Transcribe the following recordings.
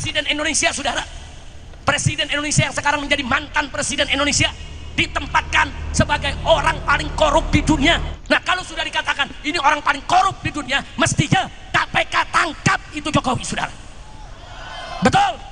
Presiden Indonesia, saudara, Presiden Indonesia yang sekarang menjadi mantan Presiden Indonesia ditempatkan sebagai orang paling korup di dunia. Nah, kalau sudah dikatakan ini orang paling korup di dunia, mestinya KPK tangkap itu Jokowi, saudara. Betul.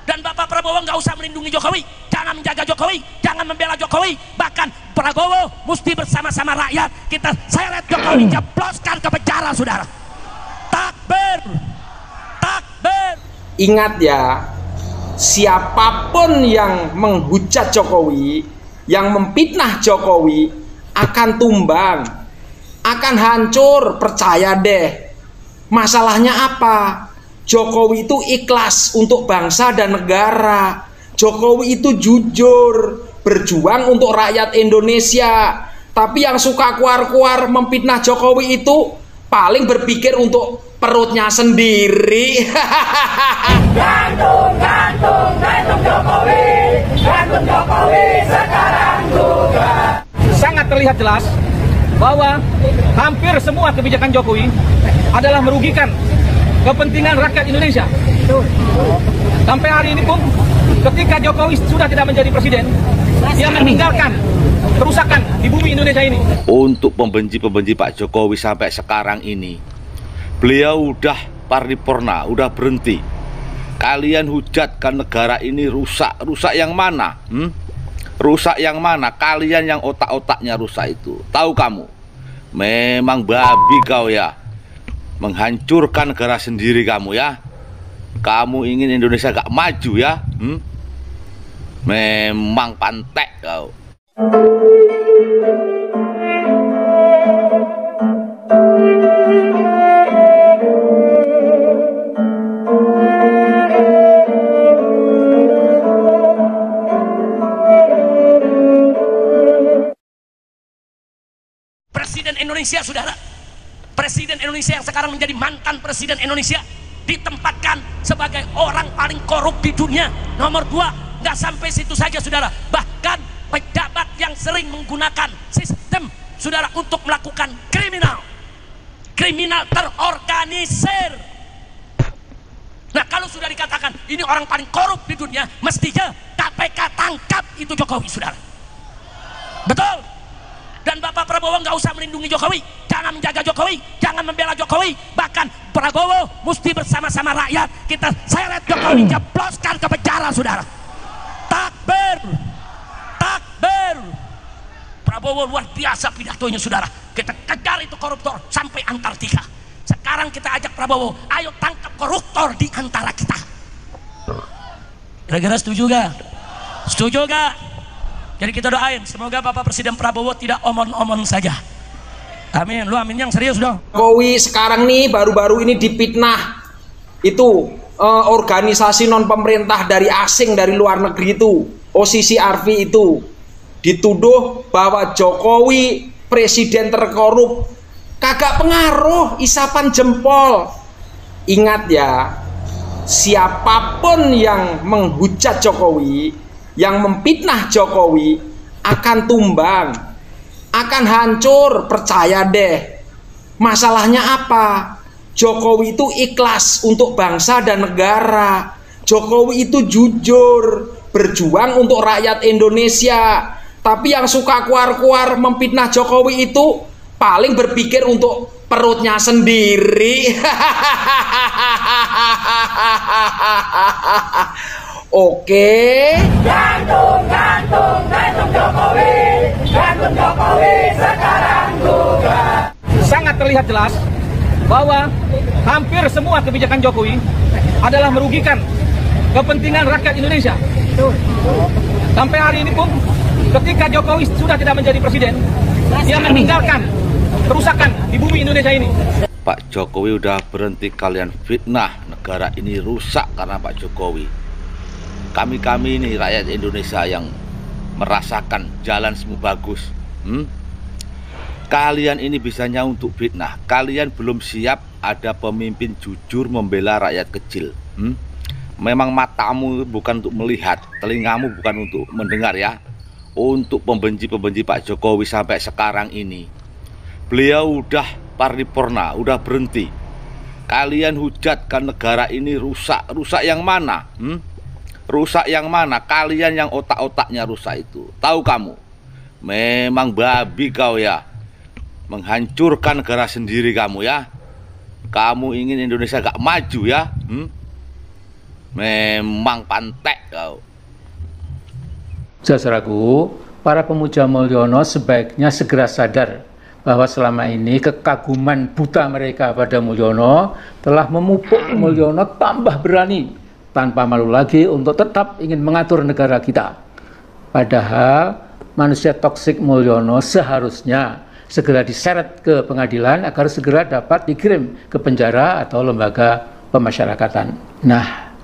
Dan Bapak Prabowo nggak usah melindungi Jokowi, jangan menjaga Jokowi, jangan membela Jokowi. Bahkan Prabowo mesti bersama-sama rakyat kita seret Jokowi, jebloskan ke penjara, saudara. Takbir, takbir. Ingat ya, siapapun yang menghujat Jokowi, yang memfitnah Jokowi akan tumbang, akan hancur, percaya deh. Masalahnya apa? Jokowi itu ikhlas untuk bangsa dan negara. Jokowi itu jujur, berjuang untuk rakyat Indonesia. Tapi yang suka kuar-kuar memfitnah Jokowi itu paling berpikir untuk perutnya sendiri. Gantung, gantung, gantung Jokowi, gantung Jokowi sekarang juga. Sangat terlihat jelas bahwa hampir semua kebijakan Jokowi adalah merugikan kepentingan rakyat Indonesia. Sampai hari ini pun, ketika Jokowi sudah tidak menjadi presiden, dia meninggalkan kerusakan di bumi Indonesia ini. Untuk pembenci-pembenci Pak Jokowi sampai sekarang ini, beliau udah paripurna, udah berhenti. Kalian hujatkan negara ini rusak. Rusak yang mana? Rusak yang mana? Kalian yang otak-otaknya rusak itu. Tahu kamu? Memang babi kau ya. Menghancurkan negara sendiri kamu ya. Kamu ingin Indonesia gak maju ya? Memang pantek kau. Presiden Indonesia, saudara, Presiden Indonesia yang sekarang menjadi mantan Presiden Indonesia ditempatkan sebagai orang paling korup di dunia. Nomor 2, nggak sampai situ saja, saudara, bahkan pejabat yang sering menggunakan sistem, saudara, untuk melakukan kriminal terorganisir. Nah, kalau sudah dikatakan ini orang paling korup di dunia, mestinya KPK tangkap itu Jokowi, saudara. Betul. Dan Bapak Prabowo nggak usah melindungi Jokowi, jangan menjaga Jokowi, jangan membela Jokowi. Bahkan Prabowo mesti bersama-sama rakyat kita seret Jokowi, jebloskan ke penjara, saudara. Takbir, takbir. Prabowo luar biasa pidatonya, saudara. Kita kejar itu koruptor sampai Antartika. Sekarang kita ajak Prabowo, ayo tangkap koruptor di antara kita. Kira-kira setuju gak? Setuju gak? Jadi kita doain semoga Bapak Presiden Prabowo tidak omong-omong saja. Amin. Lu amin yang serius dong. Jokowi sekarang nih baru-baru ini dipitnah itu organisasi non pemerintah dari asing, dari luar negeri itu, OCCRV itu, dituduh bahwa Jokowi presiden terkorup. Kagak pengaruh, isapan jempol. Ingat ya, siapapun yang menghujat Jokowi, yang memfitnah Jokowi akan tumbang, akan hancur, percaya deh. Masalahnya apa? Jokowi itu ikhlas untuk bangsa dan negara. Jokowi itu jujur, berjuang untuk rakyat Indonesia. Tapi yang suka kuar-kuar memfitnah Jokowi itu paling berpikir untuk perutnya sendiri. Oke. Gantung, gantung, gantung Jokowi, gantung Jokowi sekarang juga. Sangat terlihat jelas bahwa hampir semua kebijakan Jokowi adalah merugikan kepentingan rakyat Indonesia. Sampai hari ini pun, ketika Jokowi sudah tidak menjadi presiden, dia meninggalkan kerusakan di bumi Indonesia ini. Pak Jokowi udah berhenti kalian fitnah. Negara ini rusak karena Pak Jokowi. Kami ini rakyat Indonesia yang merasakan jalan semua bagus. Kalian ini bisanya untuk fitnah. Kalian belum siap ada pemimpin jujur membela rakyat kecil. Memang matamu bukan untuk melihat, telingamu bukan untuk mendengar ya. Untuk pembenci-pembenci Pak Jokowi sampai sekarang ini, beliau udah paripurna, udah berhenti. Kalian hujatkan negara ini rusak. Rusak yang mana? Rusak yang mana? Kalian yang otak-otaknya rusak itu. Tahu kamu? Memang babi kau ya. Menghancurkan negara sendiri kamu ya. Kamu ingin Indonesia gak maju ya? Memang pantek kau. Saudaraku, para pemuja Mulyono sebaiknya segera sadar bahwa selama ini kekaguman buta mereka pada Mulyono telah memupuk Mulyono tambah berani tanpa malu lagi untuk tetap ingin mengatur negara kita. Padahal manusia toksik Mulyono seharusnya segera diseret ke pengadilan agar segera dapat dikirim ke penjara atau lembaga pemasyarakatan. Nah,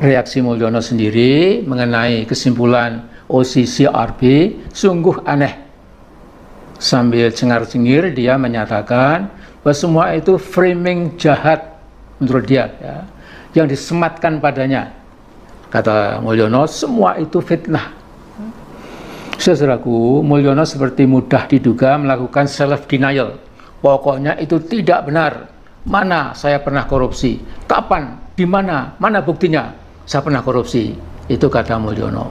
reaksi Mulyono sendiri mengenai kesimpulan OCCRP sungguh aneh. Sambil cengar-cengir dia menyatakan bahwa semua itu framing jahat menurut dia ya, yang disematkan padanya. Kata Mulyono, semua itu fitnah. Saudaraku, Mulyono seperti mudah diduga melakukan self denial. Pokoknya itu tidak benar. Mana saya pernah korupsi? Kapan? Di mana? Mana buktinya? Saya pernah korupsi. Itu kata Mulyono.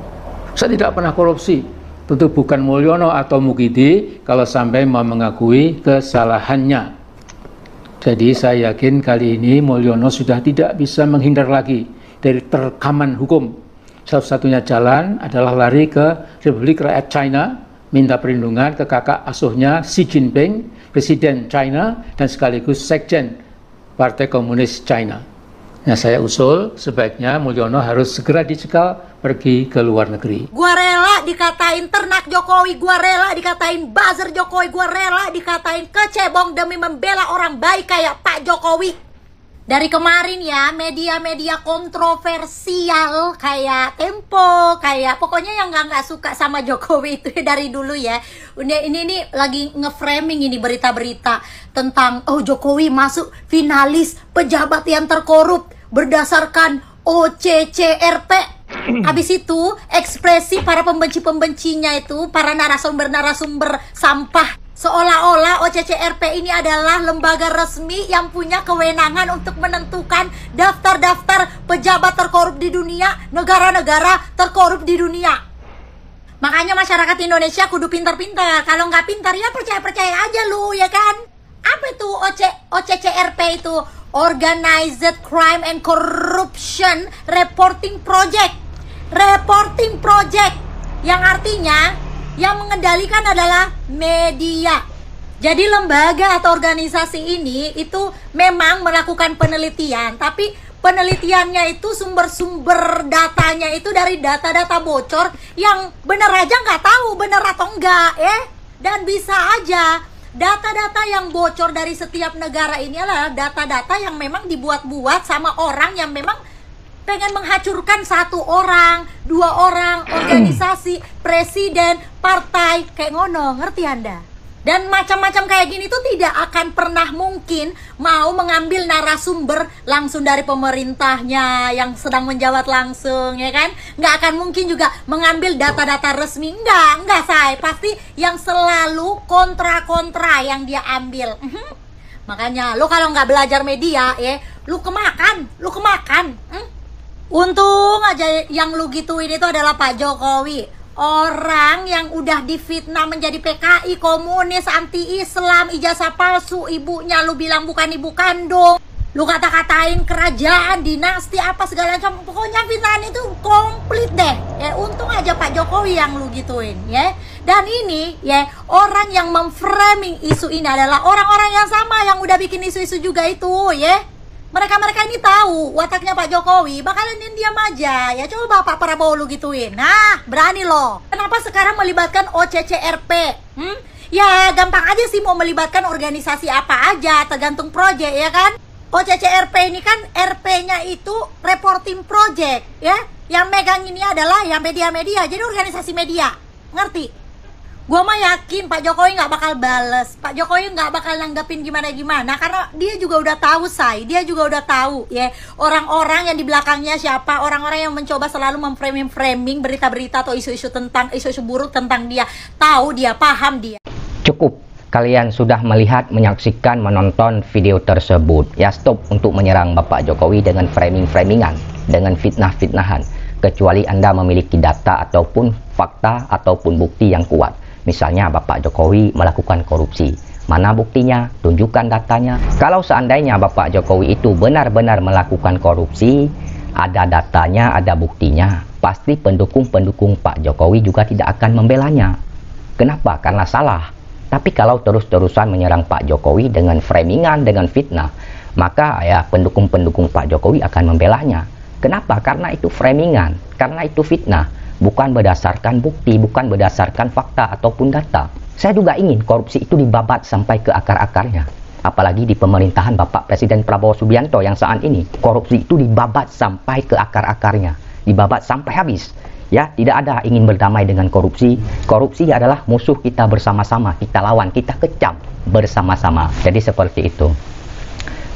Saya tidak pernah korupsi. Tentu bukan Mulyono atau Mukidi kalau sampai mau mengakui kesalahannya. Jadi saya yakin kali ini Mulyono sudah tidak bisa menghindar lagi dari terkaman hukum. Satu-satunya jalan adalah lari ke Republik Rakyat China, minta perlindungan ke kakak asuhnya Xi Jinping, Presiden China dan sekaligus Sekjen Partai Komunis China. Nah, saya usul sebaiknya Mulyono harus segera dicekal pergi ke luar negeri. Gua rela dikatain ternak Jokowi, gua rela dikatain buzzer Jokowi, gua rela dikatain kecebong demi membela orang baik kayak Pak Jokowi. Dari kemarin ya, media-media kontroversial kayak Tempo, kayak pokoknya yang nggak suka sama Jokowi itu dari dulu ya. Ini lagi nge-framing ini berita-berita tentang Jokowi masuk finalis pejabat yang terkorup berdasarkan OCCRP. Habis itu ekspresi para pembenci-pembencinya itu, para narasumber-narasumber sampah, seolah-olah OCCRP ini adalah lembaga resmi yang punya kewenangan untuk menentukan daftar-daftar pejabat terkorup di dunia, negara-negara terkorup di dunia. Makanya masyarakat Indonesia kudu pintar-pintar. Kalau nggak pintar ya percaya-percaya aja lu, ya kan? Apa itu OCCRP itu? Organized Crime and Corruption Reporting Project. Reporting Project yang artinya yang mengendalikan adalah media. Jadi lembaga atau organisasi ini itu memang melakukan penelitian, tapi penelitiannya itu sumber-sumber datanya itu dari data-data bocor yang bener aja nggak tahu bener atau enggak ya. Dan bisa aja data-data yang bocor dari setiap negara ini adalah data-data yang memang dibuat-buat sama orang yang memang pengen menghancurkan satu orang, dua orang, organisasi, presiden, partai, kayak ngono, ngerti Anda? Dan macam-macam kayak gini tuh tidak akan pernah mungkin mau mengambil narasumber langsung dari pemerintahnya yang sedang menjabat langsung, ya kan? Nggak akan mungkin juga mengambil data-data resmi, enggak say, pasti yang selalu kontra-kontra yang dia ambil. Makanya, lo kalau nggak belajar media, ya, lu kemakan. Untung aja yang lu gituin itu adalah Pak Jokowi. Orang yang udah difitnah menjadi PKI, komunis, anti-Islam, ijazah palsu, ibunya lu bilang bukan ibu kandung. Lu kata-katain kerajaan, dinasti, apa segala macam. Pokoknya fitnahan itu komplit deh. Ya, untung aja Pak Jokowi yang lu gituin, ya. Dan ini, ya, orang yang memframing isu ini adalah orang-orang yang sama yang udah bikin isu-isu juga itu, ya. Mereka-mereka ini tahu wataknya Pak Jokowi, bakalan diam aja. Ya coba Pak Prabowo lu gituin. Nah, berani loh. Kenapa sekarang melibatkan OCCRP? Ya gampang aja sih mau melibatkan organisasi apa aja, tergantung proyek ya kan. OCCRP ini kan RP-nya itu reporting project ya. Yang megang ini adalah ya media-media, jadi organisasi media. Ngerti? Gue mah yakin Pak Jokowi nggak bakal bales, Pak Jokowi nggak bakal nanggepin gimana-gimana, karena dia juga udah tahu dia juga udah tahu ya orang-orang yang di belakangnya siapa, orang-orang yang mencoba selalu memframing berita-berita atau isu-isu buruk tentang dia, tahu dia, paham dia. Cukup, kalian sudah melihat, menyaksikan, menonton video tersebut, ya stop untuk menyerang Bapak Jokowi dengan framing-framingan, dengan fitnah-fitnahan, kecuali Anda memiliki data ataupun fakta ataupun bukti yang kuat. Misalnya Bapak Jokowi melakukan korupsi. Mana buktinya? Tunjukkan datanya. Kalau seandainya Bapak Jokowi itu benar-benar melakukan korupsi, ada datanya, ada buktinya, pasti pendukung-pendukung Pak Jokowi juga tidak akan membelanya. Kenapa? Karena salah. Tapi kalau terus-terusan menyerang Pak Jokowi dengan framingan, dengan fitnah, maka ya pendukung-pendukung Pak Jokowi akan membelanya. Kenapa? Karena itu framingan, karena itu fitnah, bukan berdasarkan bukti, bukan berdasarkan fakta ataupun data. Saya juga ingin korupsi itu dibabat sampai ke akar-akarnya. Apalagi di pemerintahan Bapak Presiden Prabowo Subianto yang saat ini, korupsi itu dibabat sampai ke akar-akarnya, dibabat sampai habis. Ya, tidak ada ingin berdamai dengan korupsi. Korupsi adalah musuh kita bersama-sama, kita lawan, kita kecam bersama-sama. Jadi seperti itu.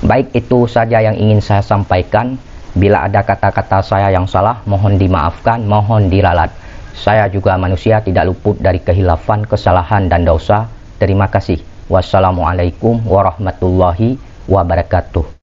Baik, itu saja yang ingin saya sampaikan. Bila ada kata-kata saya yang salah, mohon dimaafkan, mohon diralat. Saya juga manusia, tidak luput dari kehilafan, kesalahan, dan dosa. Terima kasih. Wassalamualaikum warahmatullahi wabarakatuh.